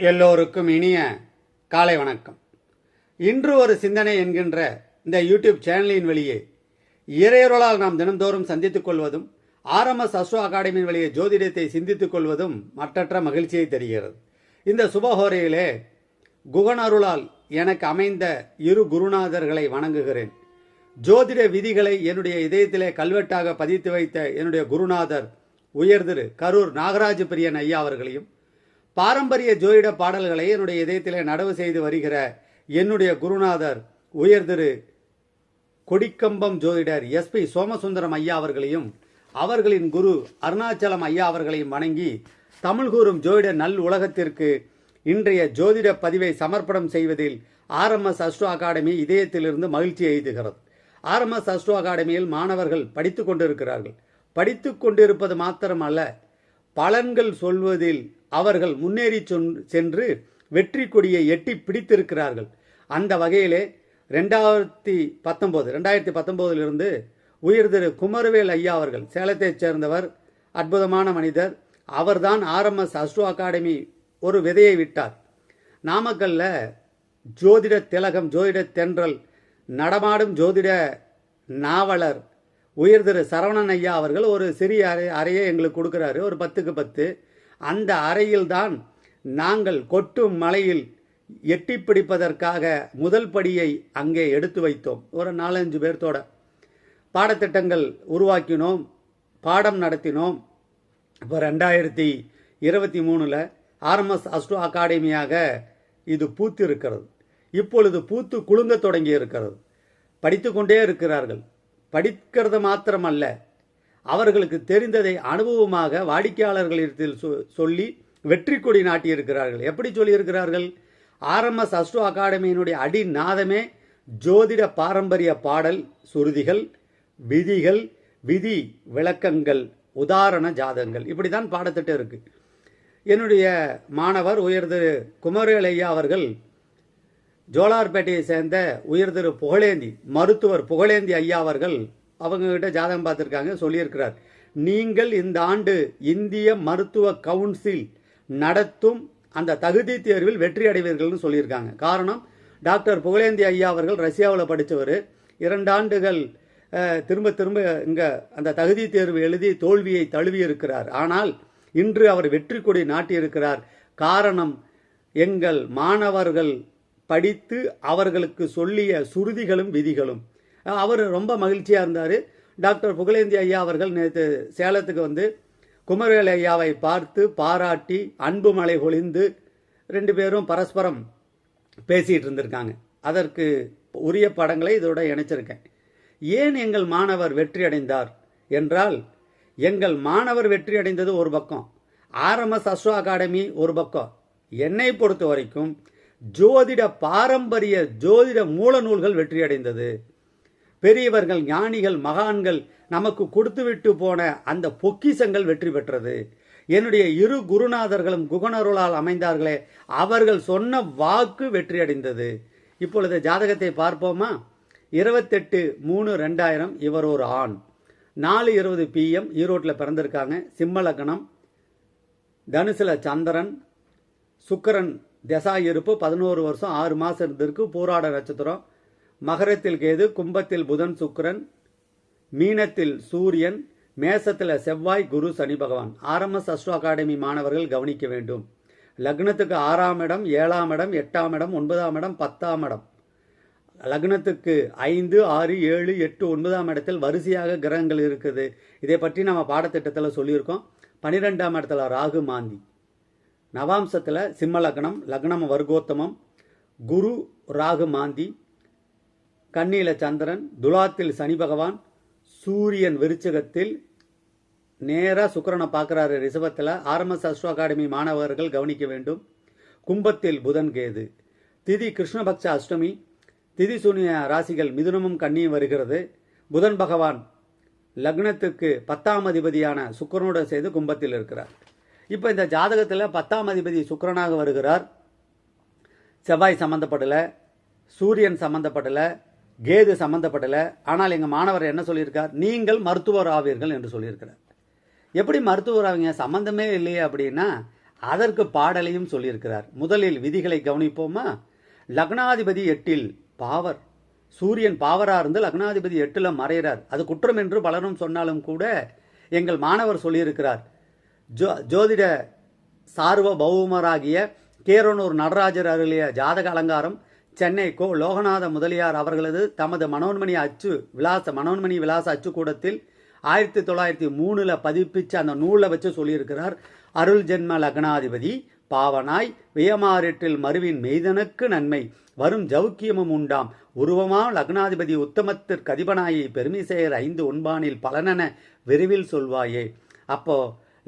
எல்லோருக்கும் இனிய காலை வணக்கம். இன்று ஒரு சிந்தனை என்கின்ற இந்த யூடியூப் சேனலின் வழியே இறையொருளால் நாம் தினந்தோறும் சந்தித்துக் கொள்வதும் RMS அஸ்ட்ரோ அகாடமியின் வழியே ஜோதிடத்தை சிந்தித்துக் கொள்வதும் மற்றற்ற மகிழ்ச்சியை தருகிறது. இந்த சுபஹோரையிலே குகனருளால் எனக்கு அமைந்த இரு குருநாதர்களை வணங்குகிறேன். ஜோதிட விதிகளை என்னுடைய இதயத்திலே கல்வெட்டாக பதித்து வைத்த என்னுடைய குருநாதர் உயர்திரு கரூர் நாகராஜ பிரியன் ஐயா அவர்களையும், பாரம்பரிய ஜோதிட பாடல்களை என்னுடைய இதயத்திலே நடவு செய்து வருகிற என்னுடைய குருநாதர் உயர்திரு கொடிக்கம்பம் ஜோதிடர் SP சோமசுந்தரம் ஐயா அவர்களையும், அவர்களின் குரு அருணாச்சலம் ஐயா அவர்களையும் வணங்கி தமிழ் கூறும் ஜோதிட நல் உலகத்திற்கு இன்றைய ஜோதிட பதிவை சமர்ப்பணம் செய்வதில் RMS அஸ்ட்ரோ அகாடமி இதயத்திலிருந்து மகிழ்ச்சி எய்துகிறது. RMS அஸ்ட்ரோ அகாடமியில் மாணவர்கள் படித்துக் கொண்டிருக்கிறார்கள். படித்துக் கொண்டிருப்பது மாத்திரமல்ல, பலன்கள் சொல்வதில் அவர்கள் முன்னேறி சென்று வெற்றி கொடியை எட்டி பிடித்திருக்கிறார்கள். அந்த வகையிலே 2019 உயர்திரு குமரவேல் ஐயா அவர்கள், சேலத்தைச் சேர்ந்தவர், அற்புதமான மனிதர். அவர்தான் RMS அஸ்ட்ரோ அகாடமி ஒரு விதையை விட்டார். நாமக்கல்ல ஜோதிட திலகம், ஜோதிட தென்றல், நடமாடும் ஜோதிட நாவலர் உயர்திரு சரவணன் ஐயா அவர்கள் ஒரு சிறிய அறையை எங்களுக்கு கொடுக்கிறாரு, ஒரு 10க்கு 10. அந்த அறையில்தான் நாங்கள் கொட்டும் மலையில் எட்டி பிடிப்பதற்காக முதல் படியை அங்கே எடுத்து வைத்தோம். ஒரு 4-5 பேர்த்தோட பாடத்திட்டங்கள் உருவாக்கினோம், பாடம் நடத்தினோம். இப்போ 2023 RMS அஸ்ட்ரோ அகாடமியாக இது பூத்து இருக்கிறது. இப்பொழுது பூத்து குலுங்க தொடங்கி இருக்கிறது. படித்து கொண்டே இருக்கிறார்கள். படிக்கிறது மாத்திரமல்ல, அவர்களுக்கு தெரிந்ததை அனுபவமாக வாடிக்கையாளர்களிடத்தில் சொல்லி வெற்றி கொடி நாட்டியிருக்கிறார்கள். எப்படி சொல்லியிருக்கிறார்கள்? RMS அஸ்ட்ரோ அகாடமியினுடைய அடிநாதமே ஜோதிட பாரம்பரிய பாடல், சுருதிகள், விதிகள், விதி விளக்கங்கள், உதாரண ஜாதகங்கள், இப்படிதான் பாடத்திட்டம் இருக்கு. என்னுடைய மாணவர் உயர்திரு குமரவேல் ஐயா அவர்கள் ஜோலார்பேட்டையை சேர்ந்த உயர்திரு புகழேந்தி, மருத்துவர் புகழேந்தி ஐயா அவர்கள் அவங்ககிட்ட ஜாதகம் பார்த்துருக்காங்க. சொல்லியிருக்கிறார், நீங்கள் இந்த ஆண்டு இந்திய மருத்துவ கவுன்சில் நடத்தும் அந்த தகுதி தேர்வில் வெற்றி அடைவீர்கள்னு சொல்லியிருக்காங்க. காரணம், டாக்டர் புகழேந்தி ஐயா அவர்கள் ரஷ்யாவில் படித்தவர். 2 ஆண்டுகள் திரும்ப இங்கே அந்த தகுதி தேர்வு எழுதி தோல்வியை தழுவி இருக்கிறார். ஆனால் இன்று அவர் வெற்றி கொடி நாட்டியிருக்கிறார். காரணம், எங்கள் மாணவர்கள் படித்து அவர்களுக்கு சொல்லிய சுருதிகளும் விதிகளும். அவர் ரொம்ப மகிழ்ச்சியாக இருந்தார். டாக்டர் புகழேந்தி ஐயா அவர்கள் நேற்று சேலத்துக்கு வந்து குமரவேல் ஐயாவை பார்த்து பாராட்டி அன்பு மலை பொழிந்து 2 பேரும் பரஸ்பரம் பேசிகிட்டு இருந்திருக்காங்க. அதற்கு உரிய படங்களை இதோட இணைச்சிருக்கேன். ஏன் எங்கள் மாணவர் வெற்றி அடைந்தார் என்றால், எங்கள் மாணவர் வெற்றி அடைந்தது ஒரு பக்கம், RMS அஸ்ட்ரோ அகாடமி ஒரு பக்கம். என்னை பொறுத்த வரைக்கும் ஜோதிட பாரம்பரிய ஜோதிட மூல நூல்கள் வெற்றி அடைந்தது. பெரியவர்கள், ஞானிகள், மகான்கள் நமக்கு கொடுத்துவிட்டு போன அந்த பொக்கிசங்கள் வெற்றி பெற்றது. என்னுடைய இரு குருநாதர்களும் குகனருளால் அமைந்தார்களே, அவர்கள் சொன்ன வாக்கு வெற்றி அடைந்தது. இப்பொழுது ஜாதகத்தை பார்ப்போமா? 28/3/2000 இவர் ஒரு ஆண். 4:20 PM ஈரோட்டில் பிறந்திருக்காங்க. சிம்ம லக்னம், தனுசுல சந்திரன், சுக்கிரன் தசா இருப்பு 11 வருஷம் 6 மாதம் இருந்திருக்கு. பூராட நட்சத்திரம். மகரத்தில் கேது, கும்பத்தில் புதன் சுக்கிரன், மீனத்தில் சூரியன், மேசத்தில் செவ்வாய், குரு, சனி பகவான். RMS அஸ்ட்ரோ அகாடமி மாணவர்கள் கவனிக்க வேண்டும். லக்னத்துக்கு 6ஆம் இடம், 7ஆம் இடம், 8ஆம் இடம், 9ஆம் இடம், 10ஆம் இடம். லக்னத்துக்கு 5, 6, 7, 8, 9ஆம் இடத்தில் வரிசையாக கிரகங்கள் இருக்குது. இதை பற்றி நம்ம பாடத்திட்டத்தில் சொல்லியிருக்கோம். 12ஆம் இடத்துல ராகு மாந்தி. நவாம்சத்தில் சிம்ம லக்னம், லக்னம் வர்க்கோத்தமம், குரு ராகு மாந்தி, கன்னியில சந்திரன், துலாத்தில் சனி பகவான், சூரியன் விருச்சகத்தில், நேராக சுக்கிரனை பார்க்குறாரு ரிஷபத்தில். RMS அஸ்ட்ரோ அகாடமி மாணவர்கள் கவனிக்க வேண்டும். கும்பத்தில் புதன் கேது. திதி கிருஷ்ணபக்ஷ அஷ்டமி. திதி சூன்ய ராசிகள் மிதுனமும் கன்னியும் வருகிறது. புதன் பகவான் லக்னத்துக்கு 10ஆம் அதிபதியான சுக்கிரனோடு சேர்ந்து கும்பத்தில் இருக்கிறார். இப்போ இந்த ஜாதகத்தில் 10ஆம் அதிபதி சுக்கிரனாக வருகிறார். செவ்வாய் சம்மந்தப்படலை, சூரியன் சம்மந்தப்படலை, கேது சம்மந்தப்படலை. ஆனால் எங்கள் மாணவர் என்ன சொல்லியிருக்கார்? நீங்கள் மருத்துவர் ஆவீர்கள் என்று சொல்லியிருக்கிறார். எப்படி மருத்துவர் ஆவீங்க? சம்மந்தமே இல்லையே அப்படின்னா, அதற்கு பாடலையும் சொல்லியிருக்கிறார். முதலில் விதிகளை கவனிப்போமா? லக்னாதிபதி 8 பாவர், சூரியன் பாவரா இருந்து லக்னாதிபதி 8 மறைகிறார். அது குற்றம் என்று பலரும் சொன்னாலும் கூட எங்கள் மாணவர் சொல்லியிருக்கிறார். ஜோதிட சார்வபௌமராகிய கேரனூர் நடராஜர் அருளிய ஜாதக அலங்காரம் சென்னை லோகநாத முதலியார் அவர்களது தமது மனோன்மணி விலாச அச்சுக்கூடத்தில் 1903 பதிப்பிச்சு அந்த நூலில் வச்சு சொல்லியிருக்கிறார். அருள் ஜென்ம லக்னாதிபதி பாவனாய் வியமாறிற்றில் மருவின் மெய்தனுக்கு நன்மை வரும் ஜவுக்கியமும் உண்டாம் உருவமா லக்னாதிபதி உத்தமத்திற்கு அதிபனாயை பெருமிசேர் 5 ஒன்பானில் பலனென விரைவில் சொல்வாயே. அப்போ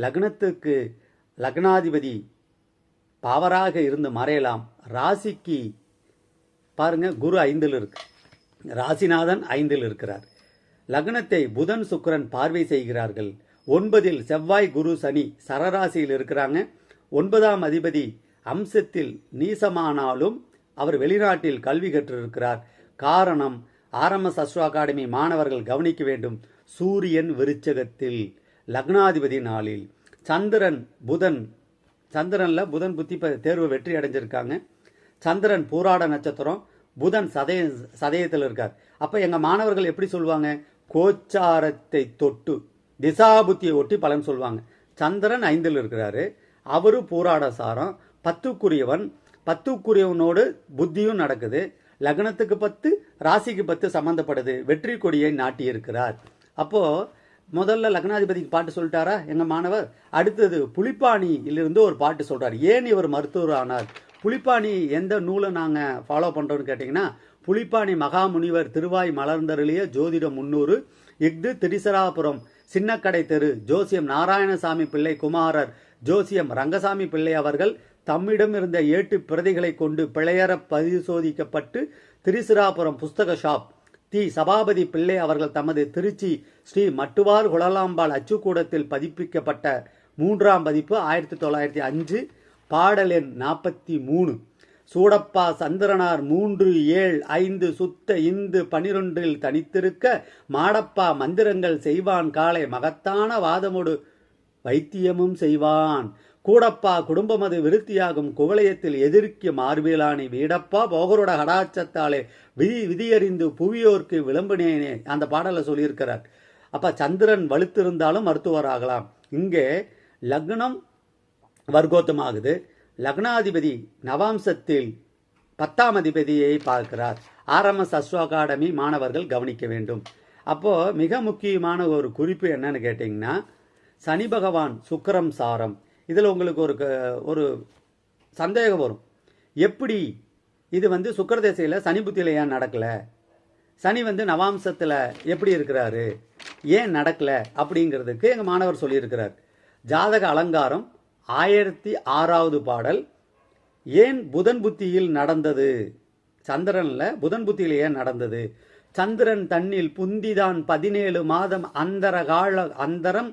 லக்னத்துக்கு லக்னாதிபதி பாவராக இருந்து மறையலாம். ராசிக்கு பாருங்க, குரு 5 இருக்கு, ராசிநாதன் 5 இருக்கிறார். லக்னத்தை புதன் சுக்கிரன் பார்வை செய்கிறார்கள். 9 செவ்வாய் குரு சனி சரராசியில் இருக்கிறாங்க. 9ஆம் அதிபதி அம்சத்தில் நீசமானாலும் அவர் வெளிநாட்டில் கல்வி கற்றிருக்கிறார். காரணம், ஆர்எம்எஸ் அஸ்ட்ரோ அகாடமி மாணவர்கள் கவனிக்க வேண்டும். சூரியன் விருச்சகத்தில் லக்னாதிபதி நாளில், சந்திரன்ல புதன் புத்தி தேர்வு வெற்றி அடைஞ்சிருக்காங்க. சந்திரன் பூராட நட்சத்திரம், புதன் சதயத்தில் இருக்கார். அப்ப எங்க மாணவர்கள் எப்படி சொல்லுவாங்க? கோச்சாரத்தை தொட்டு திசாபுத்தியை ஒட்டி பலன் சொல்லுவாங்க. சந்திரன் 5 இருக்கிறாரு, அவரு பூராட சாரம், 10க்குரியவனோடு புத்தியும் நடக்குது. லக்னத்துக்கு 10, ராசிக்கு 10 சம்பந்தப்படுது. வெற்றி கொடியை நாட்டி இருக்கிறார். அப்போ முதல்ல லக்னாதிபதிக்கு பாட்டு சொல்லிட்டாரா எங்க மாணவர்? அடுத்தது புலிப்பாணியிலிருந்து ஒரு பாட்டு சொல்றார். ஏன் இவர் மருத்துவர் ஆனார்? புலிப்பாணி எந்த நூலை நாங்க ஃபாலோ பண்றோம்னு கேட்டீங்கன்னா, புலிப்பாணி மகாமுனிவர் திருவாய் மலர்ந்தருளிய ஜோதிடம் 300, இஃது திரிசராபுரம் சின்னக்கடை தெரு ஜோசியம் நாராயணசாமி பிள்ளை குமாரர் ஜோசியம் ரங்கசாமி பிள்ளை அவர்கள் தம்மிடம் இருந்த 8 பிரதிகளை கொண்டு பிழையற பரிசோதிக்கப்பட்டு திரிசிராபுரம் புஸ்தக ஷாப் சபாபதி பிள்ளை அவர்கள் தமது திருச்சி ஸ்ரீ மட்டுவார் குழலாம்பாள் அச்சுக்கூடத்தில் பதிப்பிக்கப்பட்ட 3ஆம் பதிப்பு 1905, பாடல் எண் 43. சூடப்பா சந்திரனார் 3, 7, 5 சுத்த இந்து 12 தனித்திருக்க மாடப்பா மந்திரங்கள் செய்வான் காலை மகத்தான வாதமோடு வைத்தியமும் செய்வான். கூடப்பா குடும்பமது விருத்தியாகும் குவளையத்தில் எதிர்க்கு மார்பிலானி வீடப்பா போகரோட கடாச்சத்தாலே விதியறிந்து புவியோர்க்கு விளம்பினேனே அந்த பாடலை சொல்லியிருக்கிறார். அப்ப சந்திரன் வலுத்திருந்தாலும் மருத்துவராகலாம். இங்கே லக்னம் வர்க்கோத்தமாகுது. லக்னாதிபதி நவாம்சத்தில் 10ஆம் அதிபதியை பார்க்கிறார். ஆர்எம்எஸ் அஸ்ட்ரோ அகாடமி மாணவர்கள் கவனிக்க வேண்டும். அப்போ மிக முக்கியமான ஒரு குறிப்பு என்னன்னு கேட்டீங்கன்னா, சனி பகவான் சுக்கிரம் சாரம். இதில் உங்களுக்கு ஒரு சந்தேகம் வரும். எப்படி இது சுக்கிர திசையில் சனி புத்தியில் ஏன் நடக்கல? சனி நவாம்சத்தில் எப்படி இருக்கிறாரு, ஏன் நடக்கல அப்படிங்கிறதுக்கு எங்கள் மாணவர் சொல்லியிருக்கிறார். ஜாதக அலங்காரம் 1006வது பாடல். ஏன் புதன் புத்தியில் நடந்தது? சந்திரன்ல புதன் புத்தியில் ஏன் நடந்தது? சந்திரன் தன்னில் புந்திதான் 17 மாதம் அந்தரம்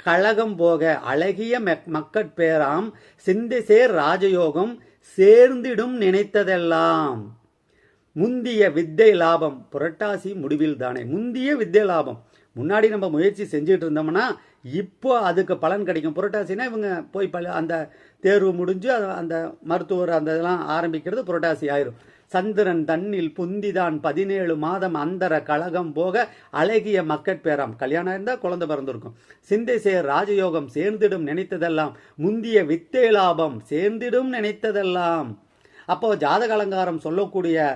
கழகம் போக அழகிய மக்கட்பேராம் சிந்தைசேர் ராஜயோகம் சேர்ந்திடும் நினைத்ததெல்லாம் முந்திய வித்தை லாபம். புரட்டாசி முடிவில் தானே முந்திய வித்தை லாபம். முன்னாடி நம்ம முயற்சி செஞ்சுட்டு இருந்தோம்னா இப்போ அதுக்கு பலன் கிடைக்கும். புரட்டாசினா இவங்க போய் அந்த தேர்வு முடிஞ்சு அந்த மருத்துவர் அந்த இதெல்லாம் ஆரம்பிக்கிறது புரட்டாசி ஆயிரும். சந்திரன் தன்னில் புந்திதான் 17 மாதம் அந்தர கழகம் போக அழகிய மக்கட்பேராம். கல்யாணம் இருந்தால் குழந்தை பிறந்திருக்கும். சிந்தை சேர் ராஜயோகம் சேர்ந்திடும் நினைத்ததெல்லாம் முந்திய வித்தை லாபம் சேர்ந்திடும் நினைத்ததெல்லாம். அப்போ ஜாதக அலங்காரம் சொல்லக்கூடிய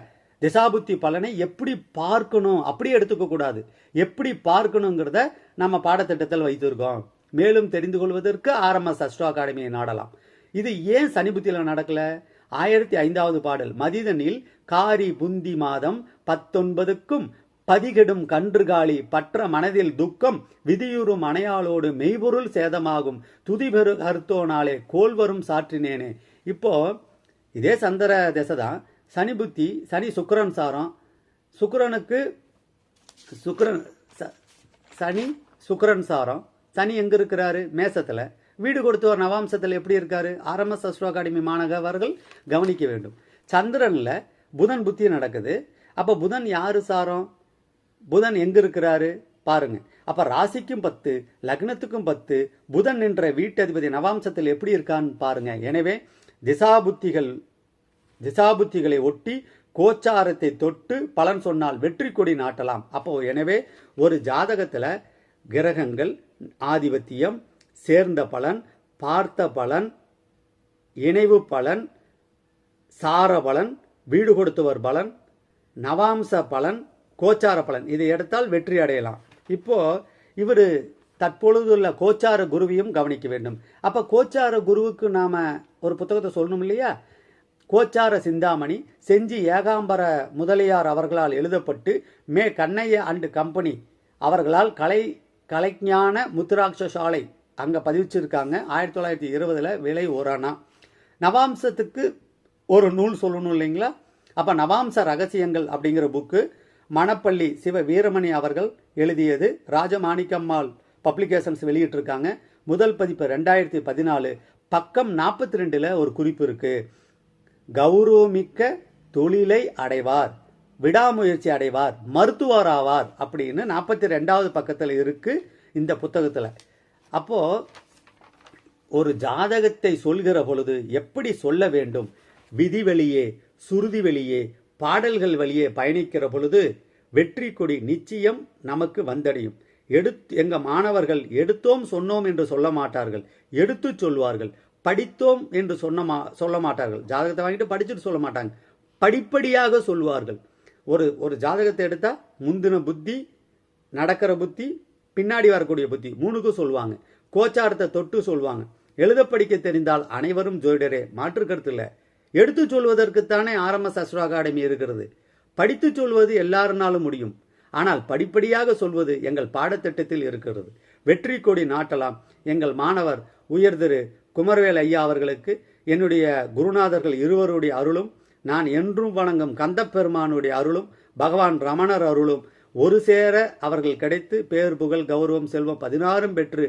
திசாபுத்தி பலனை எப்படி பார்க்கணும் அப்படி எடுத்துக்க கூடாது. எப்படி பார்க்கணுங்கிறத நம்ம பாடத்திட்டத்தில் வைத்திருக்கோம். மேலும் தெரிந்து கொள்வதற்கு ஆர்எம்எஸ் அஸ்ட்ரோ அகாடமியை நாடலாம். இது ஏன் சனி புத்தியில் நடக்கல? 1005வது பாடல். மதிதனில் காரி புந்தி மாதம் 19க்கும் பதிகெடும் கன்றுகாலி பற்ற மனதில் துக்கம் விதியுறும் அணையாளோடு மெய்பொருள் சேதமாகும் துதிபெரு கருத்தோனாலே கோல்வரும் சாற்றினேனே. இப்போ இதே சந்திர திசை தான். சனி புத்தி, சனி சுக்கிரன் சாரம். சனி சுக்கிரன் சாரம். சனி எங்க இருக்கிறாரு? மேசத்துல. வீடு கொடுத்தவர் நவாம்சத்தில் எப்படி இருக்காரு? ஆர்எம்எஸ் அஸ்ட்ரோ அகாடமி மாணவர்கள் கவனிக்க வேண்டும். சந்திரன்ல புதன் புத்தி நடக்குது. அப்ப புதன் யாரு சாரம்? புதன் எங்க இருக்கிறாரு? பாருங்க. அப்ப ராசிக்கும் 10, லக்னத்துக்கும் 10, புதன் என்ற வீட்டதிபதி நவாம்சத்தில் எப்படி இருக்கான்னு பாருங்க. எனவே திசாபுத்திகளை ஒட்டி கோச்சாரத்தை தொட்டு பலன் சொன்னால் வெற்றி கொடி நாட்டலாம். அப்போ எனவே ஒரு ஜாதகத்துல கிரகங்கள் ஆதிபத்தியம், சேர்ந்த பலன், பார்த்த பலன், இணைவு பலன், சார பலன், வீடு கொடுத்தவர் பலன், நவாம்ச பலன், கோச்சார பலன் இதை எடுத்தால் வெற்றி அடையலாம். இப்போ இவர் தற்பொழுதுள்ள கோச்சார குருவையும் கவனிக்க வேண்டும். அப்ப கோச்சார குருவுக்கு நாம ஒரு புத்தகத்தை சொல்லணும் இல்லையா? கோச்சார சிந்தாமணி செஞ்சி ஏகாம்பர முதலியார் அவர்களால் எழுதப்பட்டு மே கண்ணைய அண்ட் கம்பெனி அவர்களால் கலைஞான முத்துராட்ச சாலை அங்க பதிவிச்சிருக்காங்க. 1920 விலை ஓரானா. நவாம்சத்துக்கு ஒரு நூல் சொல்லணும் இல்லைங்களா? அப்ப நவாம்ச ரகசியங்கள் அப்படிங்கிற புக்கு மணப்பள்ளி சிவ வீரமணி அவர்கள் எழுதியது. ராஜமாணிக்கம்மாள் பப்ளிகேஷன்ஸ் வெளியிட்டிருக்காங்க. முதல் பதிப்பு 2014. பக்கம் 42 ஒரு குறிப்பு இருக்கு. கௌரவமிக்க தொழிலை அடைவார், விடாமுயற்சி அடைவார், மருத்துவர் ஆவார் அப்படின்னு 42வது பக்கத்தில் இருக்கு இந்த புத்தகத்துல. அப்போ ஒரு ஜாதகத்தை சொல்கிற பொழுது எப்படி சொல்ல வேண்டும்? விதி வழியே, சுருதி வழியே, பாடல்கள் வழியே பயணிக்கிற பொழுது வெற்றி கொடி நிச்சயம் நமக்கு வந்தடையும். எங்க மாணவர்கள் எடுத்தோம் சொன்னோம் என்று சொல்ல மாட்டார்கள், எடுத்து சொல்வார்கள். படித்தோம் என்று சொல்ல மாட்டார்கள். ஜாதகத்தை வாங்கிட்டு படிச்சுட்டு சொல்ல மாட்டாங்க, படிப்படியாக சொல்வார்கள். ஒரு ஜாதகத்தை எடுத்தா முந்தின புத்தி, நடக்கிற புத்தி, பின்னாடி வரக்கூடிய புத்தி மூணுக்கும் சொல்லுவாங்க. கோச்சாரத்தை தொட்டு சொல்லுவாங்க. எழுத படிக்க தெரிந்தால் அனைவரும் ஜோதிடரே, மாற்று கருத்து இல்லை. எடுத்து சொல்வதற்குத்தானே RMS அஸ்ட்ரோ அகாடமி இருக்கிறது. படித்து சொல்வது எல்லாருனாலும் முடியும். ஆனால் படிப்படியாக சொல்வது எங்கள் பாடத்திட்டத்தில் இருக்கிறது. வெற்றி கொடி நாட்டலாம். எங்கள் மாணவர் உயர் திரு குமரவேல் ஐயா அவர்களுக்கு என்னுடைய குருநாதர்கள் இருவருடைய அருளும், நான் என்றும் வணங்கும் கந்தப்பெருமானுடைய அருளும், பகவான் ரமணர் அருளும் ஒரு சேர அவர்கள் கிடைத்து பேர் புகழ் கௌரவம் செல்வம் 16 பெற்று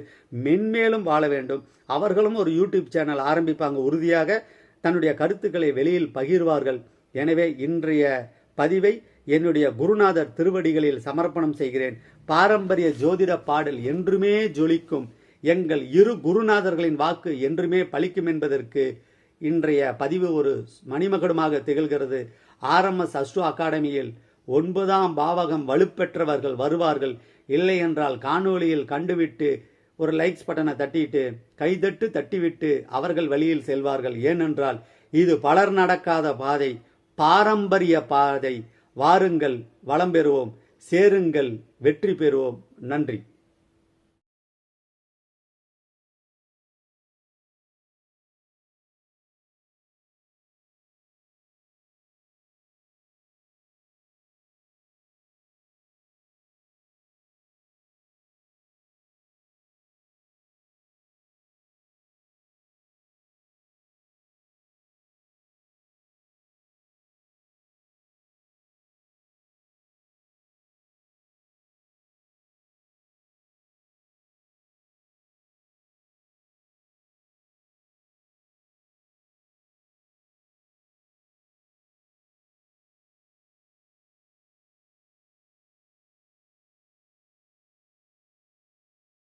மென்மேலும் வாழ வேண்டும். அவர்களும் ஒரு யூடியூப் சேனல் ஆரம்பிப்பாங்க. உறுதியாக தன்னுடைய கருத்துக்களை வெளியில் பகிர்வார்கள். எனவே இன்றைய பதிவை என்னுடைய குருநாதர் திருவடிகளில் சமர்ப்பணம் செய்கிறேன். பாரம்பரிய ஜோதிட பாடல் என்றுமே ஜொலிக்கும். எங்கள் இரு குருநாதர்களின் வாக்கு என்றுமே பலிக்கும் என்பதற்கு இன்றைய பதிவு ஒரு மணிமகுடமாக திகழ்கிறது. RMS அஸ்ட்ரோ அகாடமியில் 9ஆம் பாவகம் வலுப்பெற்றவர்கள் வருவார்கள். இல்லை என்றால் காணொளியில் கண்டுவிட்டு ஒரு லைக்ஸ் பட்டனை தட்டிட்டு கைதட்டு தட்டிவிட்டு அவர்கள் வழியில் செல்வார்கள். ஏனென்றால் இது பலர் நடக்காத பாதை, பாரம்பரிய பாதை. வாருங்கள், வளம் பெறுவோம், சேருங்கள், வெற்றி பெறுவோம். நன்றி.